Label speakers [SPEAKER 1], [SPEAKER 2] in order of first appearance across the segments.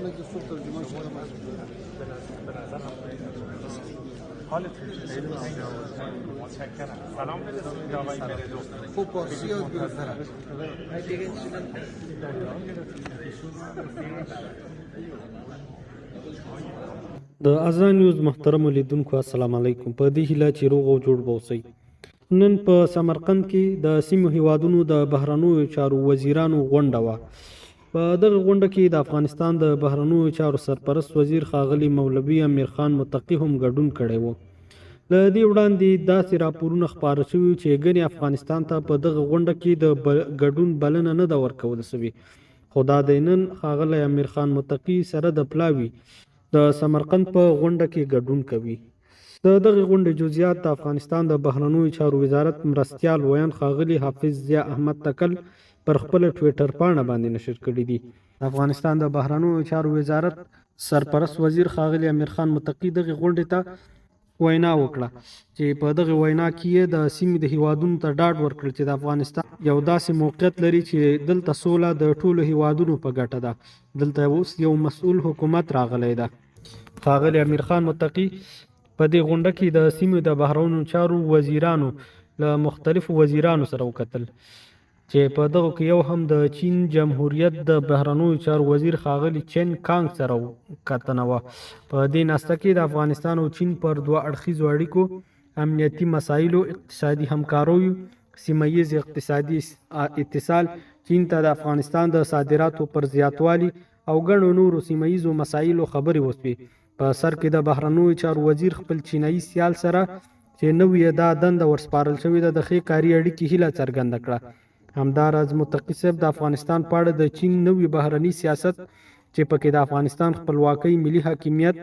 [SPEAKER 1] خلک د څو ترجمه شي
[SPEAKER 2] حالتون چطوره؟ متشکرم. سلام برسونید آقای مردو.
[SPEAKER 1] خوب پارسی یاد گرفتم.
[SPEAKER 3] د اذان نیوز محترم لیدونکو السلام علیکم. په دې هیله چې روغ او جوړ بوسئ. نن په سمرقند کې د سیمو هیوادونو د بهرنیو چارو وزیرانو غونډه وه. په دغه غونډه کې د افغانستان د بهرنیو چارو سرپرست وزیر ښاغلي مولوي امیر خان متقي هم ګډون کړی و. له دې وړاندې داسې راپورونه خپاره شوي چې ګنې افغانستان ته په دغه غونډه کې د ګډون بلنه نه ده ورکول شوې، خو دا دی نن ښاغلی امیر خان متقي سره د پلاوي د سمرقند په غونډه کې ګډون کوي. د دغه غونډې جزئیات د افغانستان د بهرنیو چارو وزارت مرستیال ویان ښاغلي حافظ ضیا احمد تکل پر خپل ټویټر پاڼه باندې نشر کړي دي. د افغانستان د بهرنیو چارو وزارت سرپرست وزیر ښاغلي امیر خان متقي دغه غونډې ته وینا وکړه چې په دغه وینا کې یې د سیمې د هیوادونو ته ډاډ ورکړ چې د افغانستان یو داسې موقعیت لري چې دلته سوله د ټولو هیوادونو په ګټه ده. دلته اوس یو مسؤل حکومت راغلی ده. ښاغلي امیر خان متقي په دې غونډه کې د سیمې د بهرنیو چارو وزیرانو له مختلفو وزیرانو سره وکتل چې په دغه کې یو هم د چین جمهوریت د بهرنیو چارو وزیر ښاغلي چین کانګ سره کتنه وه. په دې ناسته کې د افغانستان او چین پر دوه اړخیزو اړیکو، امنیتي مسایلو، اقتصادي همکاریو، سیمه ییز اقتصادي اتصال، چین ته د افغانستان د صادراتو پر زیاتوالي او ګڼو نورو سیمه ییزو مسایلو خبرې وشوې. په سر کې د بهرنیو چارو وزیر خپل چینایي سیال سره چې نوې دا دنده ورسپارل شوې ده د ښې کاري اړیکې هیله څرګنده کړه. همداراز متقي صاحب د افغانستان په اړه د چین نوي بهرني سیاست چې پکې د افغانستان خپلواکۍ، ملي حاکمیت،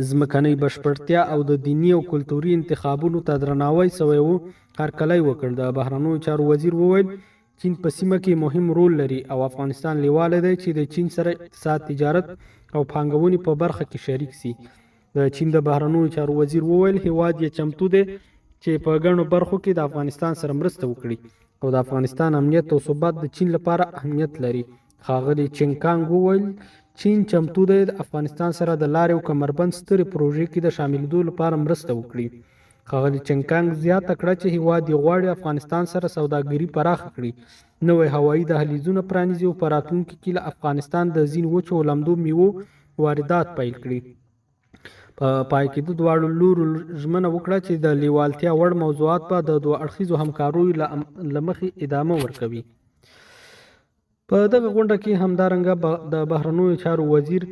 [SPEAKER 3] ځمکنۍ بشپړتیا او د دیني او کلتوري انتخابونو ته درناوی سوی و هرکلی وکړ. د بهرنیو چارو وزیر وویل چین په سیمه کې مهم رول لري او افغانستان لیواله دی چې د چین سره اقتصاد، تجارت او پانګونې په برخه کې شریک سي. د چین د بهرنیو چارو وزیر وویل هیواد یې چمتو دی چې په ګڼو برخو کې د افغانستان سره مرسته وکړي او د افغانستان امنیت او ثبات د چین لپاره اهمیت لري. ښاغلي چین کانګ وویل چین چمتو دی د افغانستان سره د لارې او کمربند سترې پروژې کې د شاملېدو لپاره مرسته وکړي. ښاغلي چین کانګ زیاته کړه چې هیواد یې غواړي افغانستان سره سوداګري پراخه کړي، نوی هوایي دهلیزونه پرانیزي او په راتلونکي کې له افغانستان د ځینو وچو او لمدو میوو واردات پیل کړي. په پای کې د دواړو لورو ژمنه وکړه چې د لیوالتیا وړ موضوعات به د دوه اړخیزو همکاریو له مخې ادامه ورکوي. په دغه غونډه کې همدارنګه د بهرنیو چارو وزیر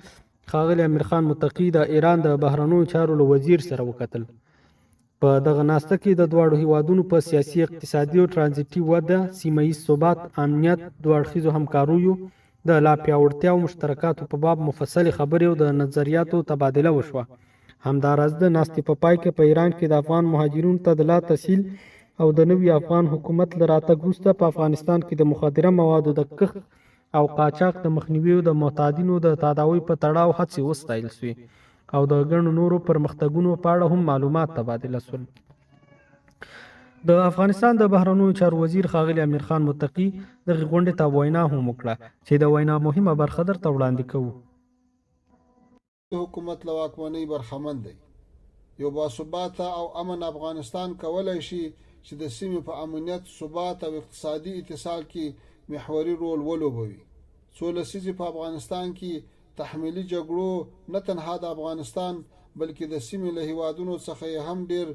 [SPEAKER 3] ښاغلي امیر خان متقي د ایران د بهرنیو چارو له وزیر سره وکتل. په دغه ناسته کې د دواړو هیوادونو په سیاسي، اقتصادي او ترانزیتي وده، سیمه ییز ثبات، امنیت، دوه اړخیزو همکاریو د لا پیاوړتیا او مشترکاتو په باب مفصلې خبرې او د نظریاتو تبادله وشوه. همداراز د ناستې په پای کې په ایران کې د افغان مهاجرینو ته د لا تسهیل او د نوي افغان حکومت له راتګ وروسته په افغانستان کې د مخدره موادو د کښت او قاچاق د مخنیوي او د معتادینو د تداوۍ په تړاو هڅې وستایل شوې او د ګڼو نورو پرمختګونو په اړه هم معلومات تبادله شول. د افغانستان د بهرنیو چارو وزیر ښاغلي امیر خان متقي دغې غونډې ته وینا هم وکړه چې د وینا مهمه برخه درته وړاندې کوو.
[SPEAKER 1] حکومت له واکمنۍ برخمن دی. یو باثباته او امن افغانستان کولی شي چې د سیمې په امنیت، ثبات او اقتصادي اتصال کې محوري رول ولوبوي. څو لسیزې په افغانستان کې تحمیلي جګړو نه تنها د افغانستان بلکې د سیمې له هیوادونو څخه یې هم ډېر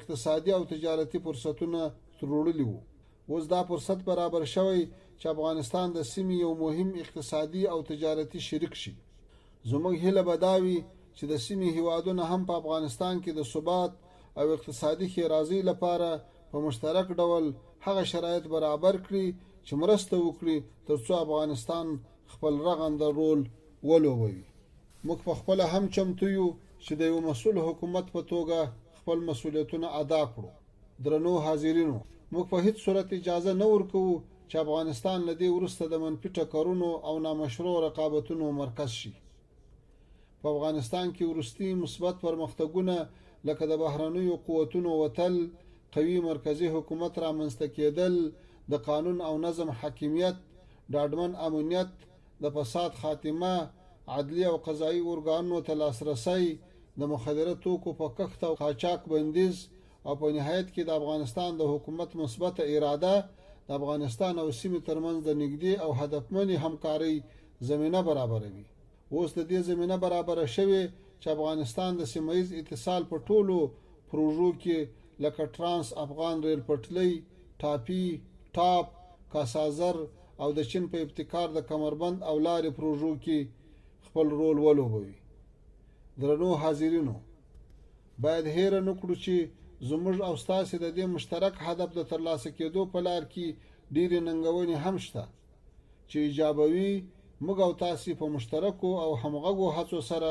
[SPEAKER 1] اقتصادي او تجارتي فرصتونه تروړلي وو. اوس دا فرصت برابر شوی چې افغانستان د سیمې یو مهم اقتصادي او تجارتي شریک شي. زموږ هیله به دا وي چې د سیمې هیوادونه هم په افغانستان کې د ثبات او اقتصادي ښېرازۍ لپاره په مشترک ډول هغه شرایط برابر کړي چې مرسته وکړي ترڅو افغانستان خپل رغنده رول ولوبوي. موږ په خپله هم چمتو یو چې د یو مسؤل حکومت په توګه خپل مسؤلیتونه ادا کړو. درنو حاضرینو، موږ په هیڅ صورت اجازه نه ورکوو چې افغانستان له دې وروسته د منفي ټکرونو او نامشروع رقابتونو مرکز شي. په افغانستان کې وروستي مثبت پرمختګونه لکه د بهرنیو قوتونو وتل، قوي مرکزي حکومت رامنځته کېدل، د قانون او نظم حاکمیت، ډاډمن امنیت، د فساد خاتمه عدلی او قضایي ارګانونو ته لاسرسی، د مخدره توکو په کښت او قاچاق بندیز، او په نهایت کې د افغانستان د حکومت مثبته اراده د افغانستان او سیمې ترمنځ د نږدې او هدفمنې همکارۍ زمینه برابروي. اوس د دې زمینه برابره شوې چې افغانستان د سیمه ییز اتصال په ټولو پروژو کې لکه ترانس افغان ریل پټلۍ، ټاپي، ټاپ، کاسازر او د چین په ابتکار د کمربند او لارې پروژو کې خپل رول ولوبوي. درنو حاضرینو، باید هیره نکړو چې زموږ او ستاسې د دې مشترک هدف د ترلاسه کېدو په لار کې ډېرې ننګونې هم شته چې ایجابوي موږ او تاسې په مشترکو او همغږو هڅو سره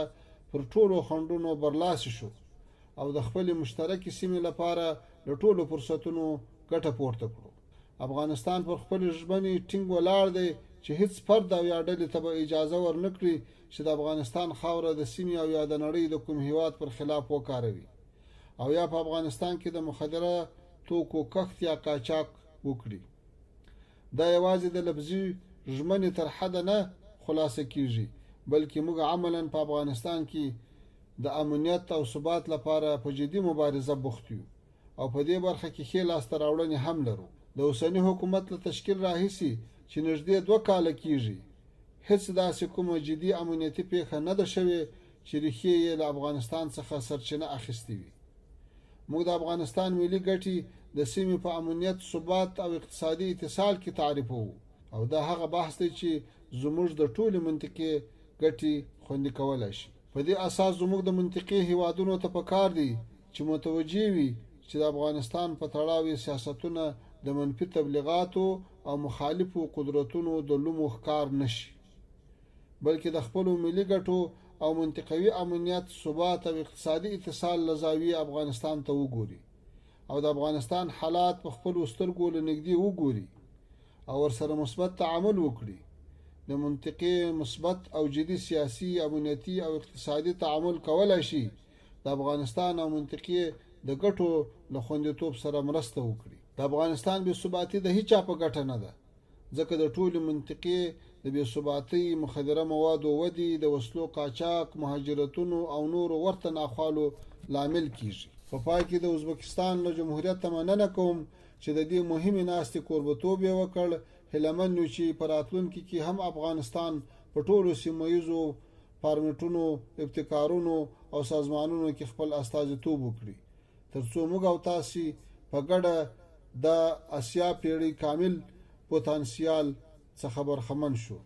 [SPEAKER 1] پر ټولو خنډونو برلاسي شو او د خپلې مشترکې سیمې لپاره له ټولو فرصتونو ګټه پورته کړو. افغانستان پر خپلې ژمنې ټینګ ولاړ دی چې هیڅ فرد او یا ډلې ته به اجازه ورنکړي چې د افغانستان خاوره د سیمې او یا د نړۍ د کوم هیواد پر خلاف وکاروي او یا په افغانستان کې د مخدره توکو کښت یا قاچاق وکړي. دا یوازې د لفظي ژمنې تر حده نه خلاصه کیږي، بلکې موږ عملاً په افغانستان کې د امنیت او ثبات لپاره په جدي مبارزه بوخت یو او په دې برخه کې ښې لاسته راوړنې هم لرو. د اوسني حکومت له تشکیل راهیسې چې نږدې 2 کاله کیږي، هیڅ داسې کومه جدي امنیتي پیښه نه ده شوې چې ریښې یې له افغانستان څخه سرچینه اخیستې وي. موږ د افغانستان ملي ګټې د سیمې په امنیت، ثبات او اقتصادي اتصال کې تعریفوو او دا هغه بحث دی چې زموږ د ټولې منطقې ګټې خوندي کولی شي. په دې اساس زموږ د منطقې هیوادونو ته پکار دی چې متوجه وي چې د افغانستان په تړاو سیاستونه د منفي تبلیغاتو او مخالفو قدرتونو د لومو ښکار نشي، بلکې د خپلو ملي ګټو او منطقوي امنیت، ثبات او اقتصادي اتصال له زاویې افغانستان ته وګوري او د افغانستان حالات په خپلو سترګو له نږدې وګوري او ورسره مثبت تعامل وکړي. د منطقې مثبت او جدي سیاسي، امنیتي او اقتصادي تعامل کولای شي د افغانستان او منطقې د ګټو له خوندیتوب سره مرسته وکړي. د افغانستان بې ثباتي د هیچا په ګټه نه ده، ځکه د ټولې منطقې د بې ثباتۍ، مخدره موادو ودې، د وسلو قاچاق، مهاجرتونو او نورو ورته ناخوالو لامل کیږي. په پای کې د ازبکستان له جمهوریت ته مننه کوم چې د دې مهمې ناستې کوربتوب یې وکړ. هیلهمن یو چې په راتلونکي کې هم افغانستان په ټولو سیمه ییزو فارمټونو، ابتکارونو او سازمانونو کې خپل استازیتوب وکړي، ترڅو موږ او تاسې په ګډه د اسیا پیړۍ کامل پوتانسیال څخه برخمن شو.